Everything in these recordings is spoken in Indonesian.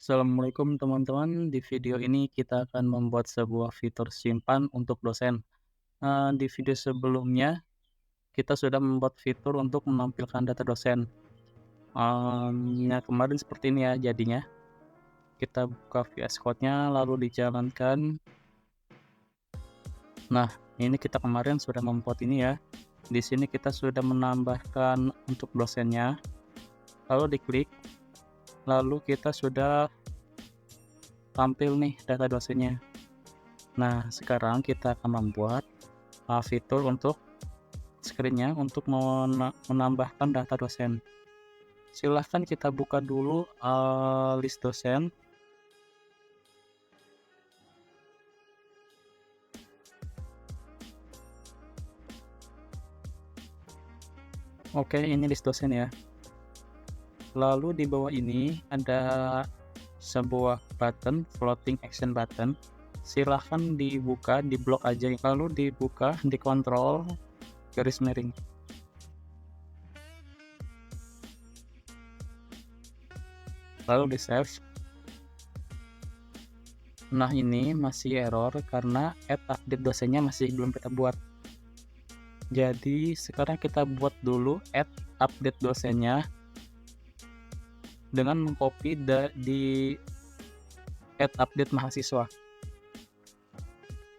Assalamualaikum teman-teman, di video ini kita akan membuat sebuah fitur simpan untuk dosen. Di video sebelumnya, kita sudah membuat fitur untuk menampilkan data dosen. Kemarin seperti ini ya jadinya. Kita buka VS Code-nya, lalu dijalankan. Nah, ini kita kemarin sudah membuat ini ya. Di sini kita sudah menambahkan untuk dosennya, lalu diklik, lalu kita sudah tampil nih data dosennya. Nah, sekarang kita akan membuat fitur untuk screen-nya untuk menambahkan data dosen. Silahkan kita buka dulu list dosen. Oke, ini list dosen ya. Lalu di bawah ini ada sebuah button, floating action button. Silahkan dibuka, di blok aja, lalu dibuka, dikontrol garis miring. Lalu di save. Nah, ini masih error karena add update dosennya masih belum kita buat. Jadi sekarang kita buat dulu add update dosennya dengan mengcopy di add update mahasiswa.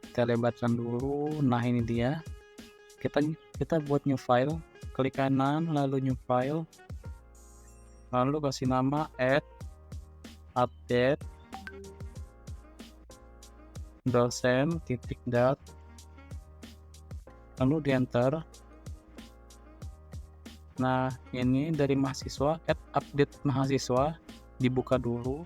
Kita lebarkan dulu. Nah, ini dia. Kita buat new file, klik kanan lalu new file, lalu kasih nama add update dosen titik dot, lalu di enter. Nah, ini dari mahasiswa, add update mahasiswa, dibuka dulu.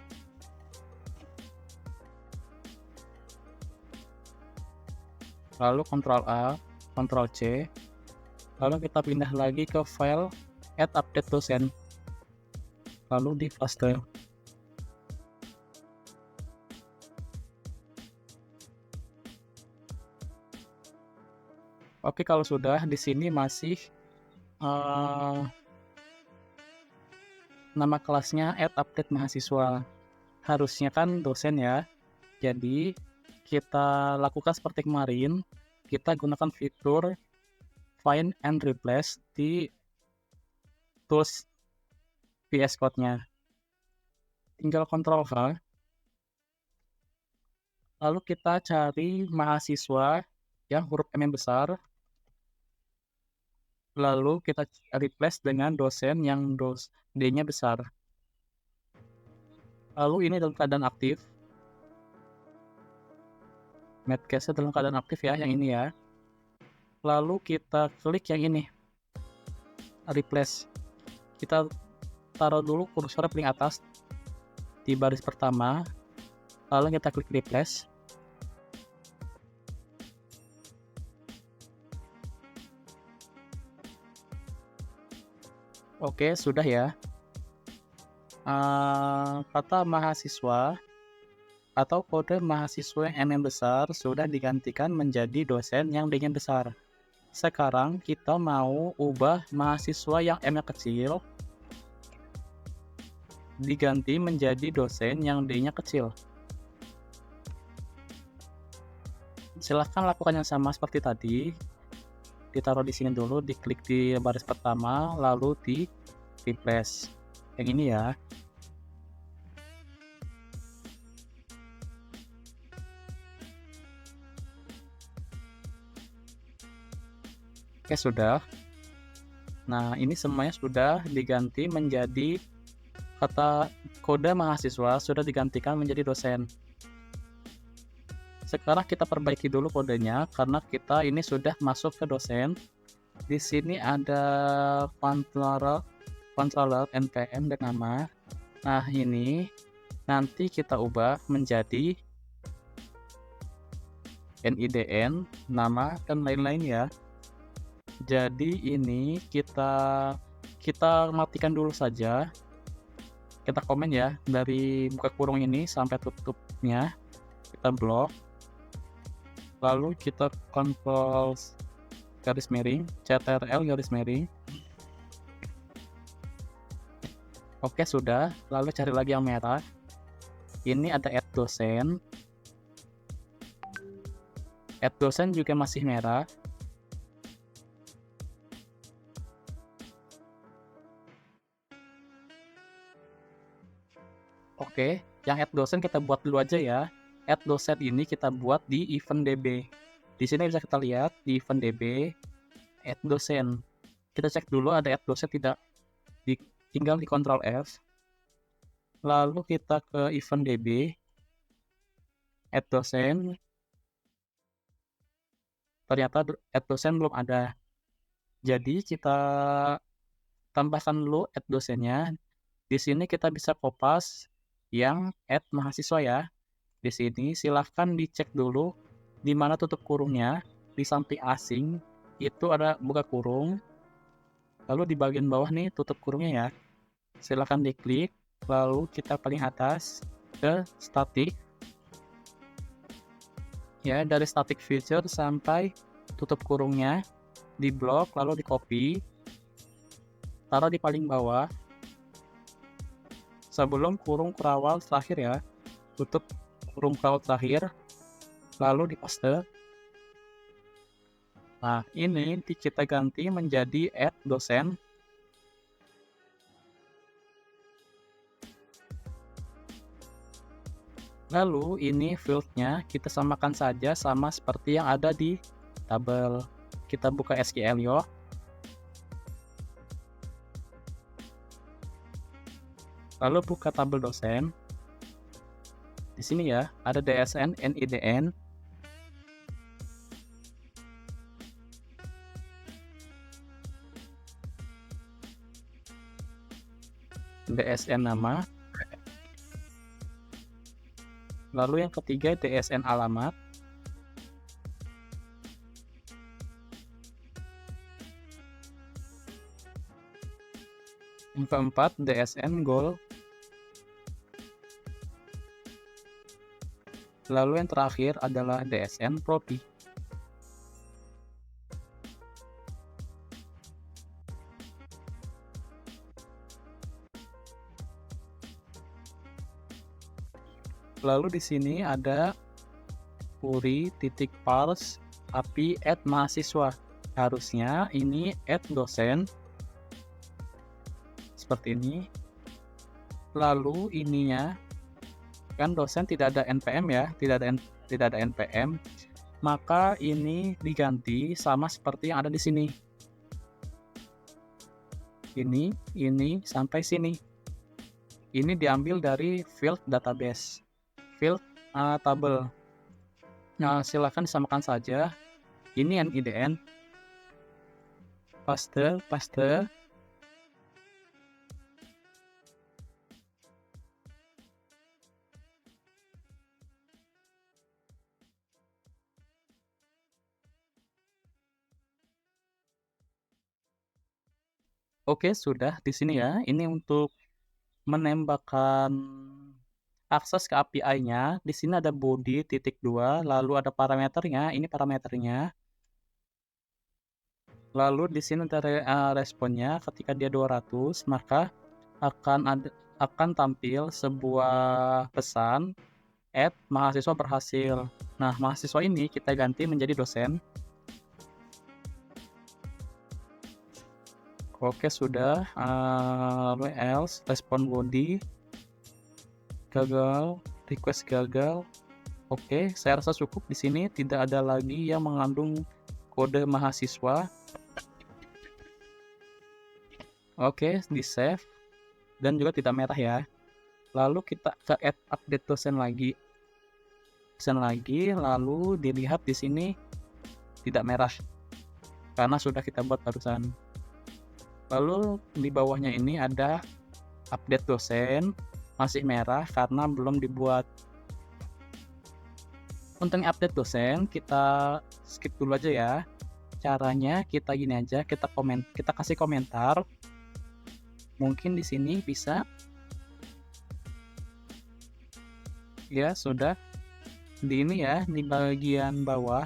Lalu Ctrl A, Ctrl C. Lalu kita pindah lagi ke file add update dosen. Lalu di flash drive. Oke, kalau sudah di sini masih nama kelasnya add update mahasiswa. Harusnya kan dosen ya. Jadi kita lakukan seperti kemarin. Kita gunakan fitur find and replace di tools VS Code-nya. Tinggal Ctrl H. Lalu kita cari mahasiswa yang huruf M yang besar. Lalu kita replace dengan dosen yang D-nya besar. Lalu ini dalam keadaan aktif. Medcase dalam keadaan aktif ya, yang ini ya. Lalu kita klik yang ini, replace. Kita taruh dulu kursor paling atas di baris pertama. Lalu kita klik replace. Oke, sudah ya. Kata mahasiswa atau kode mahasiswa yang M besar sudah digantikan menjadi dosen yang D-nya besar. Sekarang kita mau ubah mahasiswa yang M-nya kecil diganti menjadi dosen yang D-nya kecil. Silahkan lakukan yang sama seperti tadi. Ditaruh di sini dulu, diklik di baris pertama, lalu di replace. Yang ini ya. Oke, sudah. Nah, ini semuanya sudah diganti menjadi kata kode mahasiswa sudah digantikan menjadi dosen. Sekarang kita perbaiki dulu kodenya karena kita ini sudah masuk ke dosen. Di sini ada controller npm dan nama. Nah, ini nanti kita ubah menjadi nidn, nama dan lain-lain ya. Jadi ini kita matikan dulu saja. Kita komen ya, dari buka kurung ini sampai tutupnya kita blok. Lalu kita kontrol garis miring, ctrl garis miring. Oke, sudah. Lalu cari lagi yang merah. ini ada add dosen. Add dosen juga masih merah. Oke, yang add dosen kita buat dulu aja ya. Add dosen ini kita buat di event DB. Di sini bisa kita lihat di event DB add dosen. Kita cek dulu ada add dosen tidak. Tinggal di Ctrl F. Lalu kita ke event DB add dosen. Ternyata add dosen belum ada. Jadi kita tambahkan dulu add dosennya. Di sini kita bisa kopas yang add mahasiswa ya. Di sini silahkan dicek dulu di mana tutup kurungnya. Di samping asing itu ada buka kurung. Lalu di bagian bawah nih tutup kurungnya ya. Silahkan diklik. Lalu kita paling atas ke static. Ya, dari static feature sampai tutup kurungnya di blok, lalu di copy. Taruh di paling bawah. Sebelum kurung kerawal terakhir ya. Tutup kurung kerawal terakhir. Lalu di paste. Nah, ini kita ganti menjadi add dosen. Lalu ini fieldnya kita samakan saja sama seperti yang ada di tabel. Kita buka SQL yuk. Lalu buka tabel dosen. Di sini ya, ada DSN, NIDN. DSN nama. Lalu yang ketiga DSN alamat. Yang keempat DSN goal. Lalu yang terakhir adalah DSN prodi. Lalu di sini ada query titik parse API add mahasiswa. Harusnya ini add dosen seperti ini. Lalu ininya kan dosen tidak ada npm ya, tidak ada npm, maka ini diganti sama seperti yang ada di sini. Ini sampai sini. Ini diambil dari field database, field tabel. Nah, silahkan disamakan saja. Ini NIDN, paste. Oke, sudah di sini ya. Ini untuk menembakkan akses ke API-nya. Di sini ada body titik 2, lalu ada parameternya. Ini parameternya. Lalu di sini ada responnya. Ketika dia 200, maka akan tampil sebuah pesan add mahasiswa berhasil. Nah, mahasiswa ini kita ganti menjadi dosen. Oke, sudah. Lalu else, respon body gagal, request gagal. Oke, saya rasa cukup di sini. Tidak ada lagi yang mengandung kode mahasiswa. Oke, di save dan juga tidak merah ya. Lalu kita ke add update dosen lagi. Lalu dilihat di sini tidak merah karena sudah kita buat barusan. Lalu di bawahnya ini ada update dosen, masih merah karena belum dibuat. Untuk update dosen kita skip dulu aja ya. Caranya kita gini aja, kita kasih komentar. Mungkin di sini bisa. Ya, sudah. Di ini ya, di bagian bawah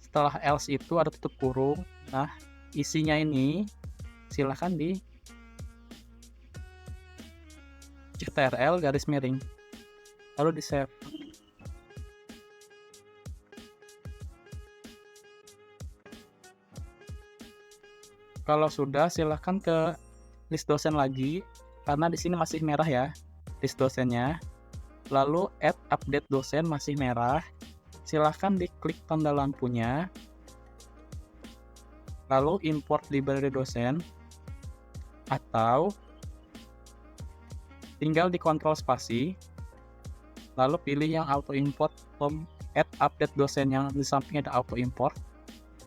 setelah else itu ada tutup kurung. Nah, isinya ini silahkan di ctrl garis miring. lalu di save. Kalau sudah, silahkan ke list dosen lagi, karena di sini masih merah ya list dosennya. Lalu add update dosen masih merah, silahkan diklik tanda lampunya, lalu import library dosen, atau tinggal di kontrol spasi, lalu pilih yang auto import from add update dosen yang di samping ada auto import,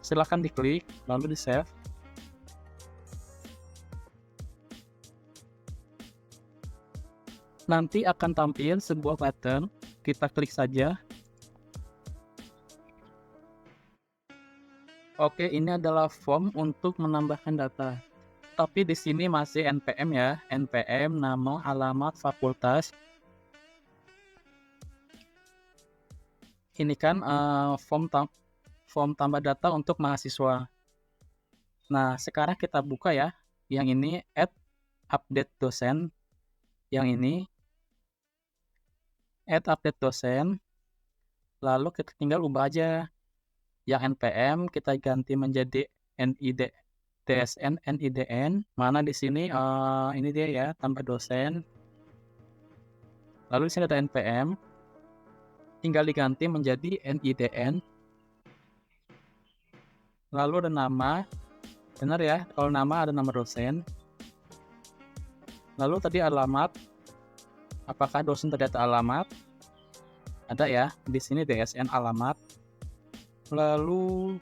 silahkan diklik, lalu di save. Nanti akan tampil sebuah button, kita klik saja. Oke, ini adalah form untuk menambahkan data. Tapi di sini masih NPM ya, NPM, nama, alamat, fakultas. Ini kan form tambah data untuk mahasiswa. Nah, sekarang kita buka ya, yang ini add update dosen, yang ini add update dosen, lalu kita tinggal ubah aja. Yang NPM kita ganti menjadi NID TSN NIDN, mana di sini ini dia ya, tambah dosen. Lalu di sini ada NPM, tinggal diganti menjadi NIDN. Lalu ada nama, benar ya, kalau nama ada nama dosen. Lalu tadi alamat, apakah dosen terdata alamat? Ada ya, di sini DSN alamat. Lalu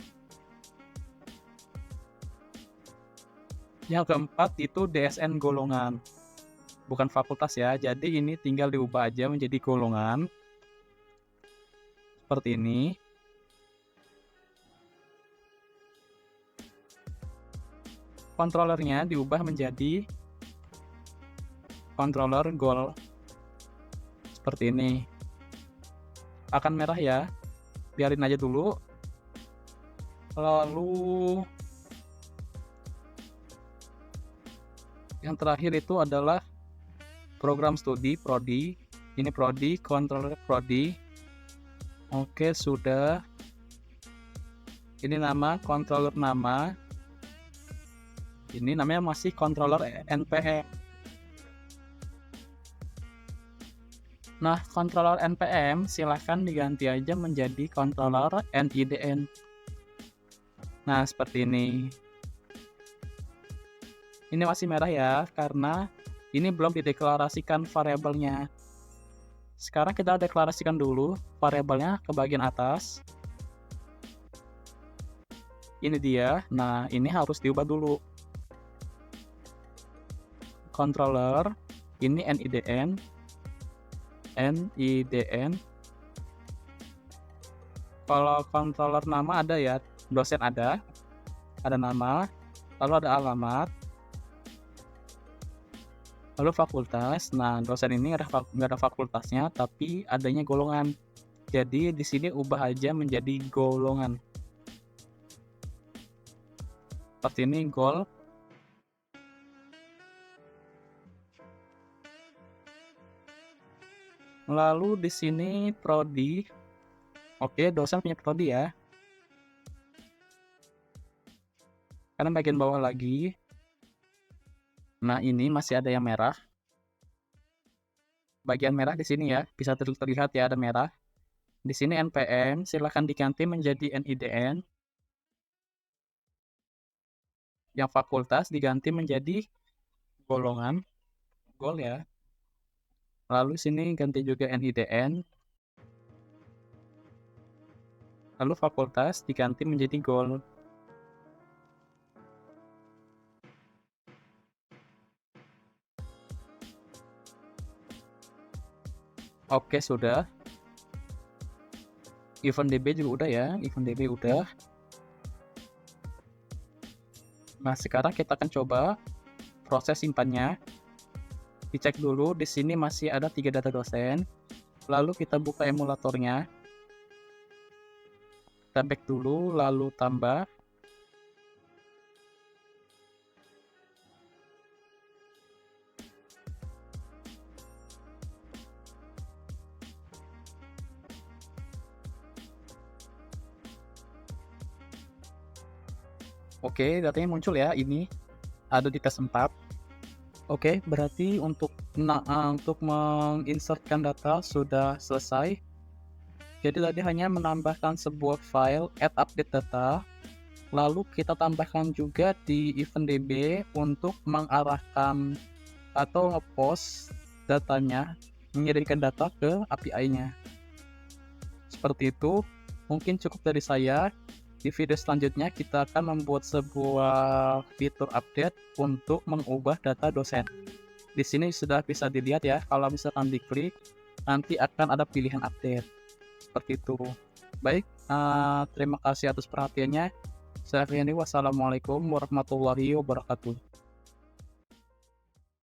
yang keempat itu DSN golongan, bukan fakultas ya, jadi ini tinggal diubah aja menjadi golongan seperti ini. Controllernya diubah menjadi controller goal seperti ini. Akan merah ya, biarin aja dulu. Lalu yang terakhir itu adalah program studi prodi. Ini prodi, controller prodi. Oke, sudah. Ini nama, controller nama. Ini namanya masih controller NPM. Nah, controller NPM silahkan diganti aja menjadi controller NIDN. Nah, seperti ini. Ini masih merah ya, karena ini belum dideklarasikan variabelnya. Sekarang kita deklarasikan dulu variabelnya ke bagian atas. Ini dia. Nah, ini harus diubah dulu. Controller, ini NIDN. NIDN. Kalau controller nama ada ya, dosen ada nama, lalu ada alamat, lalu fakultas. Nah, dosen ini nggak ada fakultasnya, tapi adanya golongan. Jadi di sini ubah aja menjadi golongan. Seperti ini gol. Lalu di sini prodi. Oke, dosen punya prodi ya. Karena bagian bawah lagi. Nah, ini masih ada yang merah. Bagian merah di sini ya, bisa terlihat ya ada merah. Di sini NPM, silahkan diganti menjadi NIDN. Yang fakultas diganti menjadi golongan, gol ya. Lalu sini ganti juga NIDN. Lalu fakultas diganti menjadi gol. Oke, sudah. Event DB juga udah ya, event DB udah. Nah, sekarang kita akan coba proses simpannya. Dicek dulu, di sini masih ada 3 data dosen. Lalu kita buka emulatornya. Kita back dulu, lalu tambah. Oke, datanya muncul ya, ini ada di tes 4. Oke, berarti untuk menginsertkan data sudah selesai. Jadi tadi hanya menambahkan sebuah file add update data, lalu kita tambahkan juga di event.db untuk mengarahkan atau ngepost datanya, mengirimkan data ke API-nya. Seperti itu, mungkin cukup dari saya. Di video selanjutnya kita akan membuat sebuah fitur update untuk mengubah data dosen. Di sini sudah bisa dilihat ya, kalau misalkan diklik, nanti akan ada pilihan update. Seperti itu. Baik, terima kasih atas perhatiannya. Saya Riani, wassalamualaikum warahmatullahi wabarakatuh.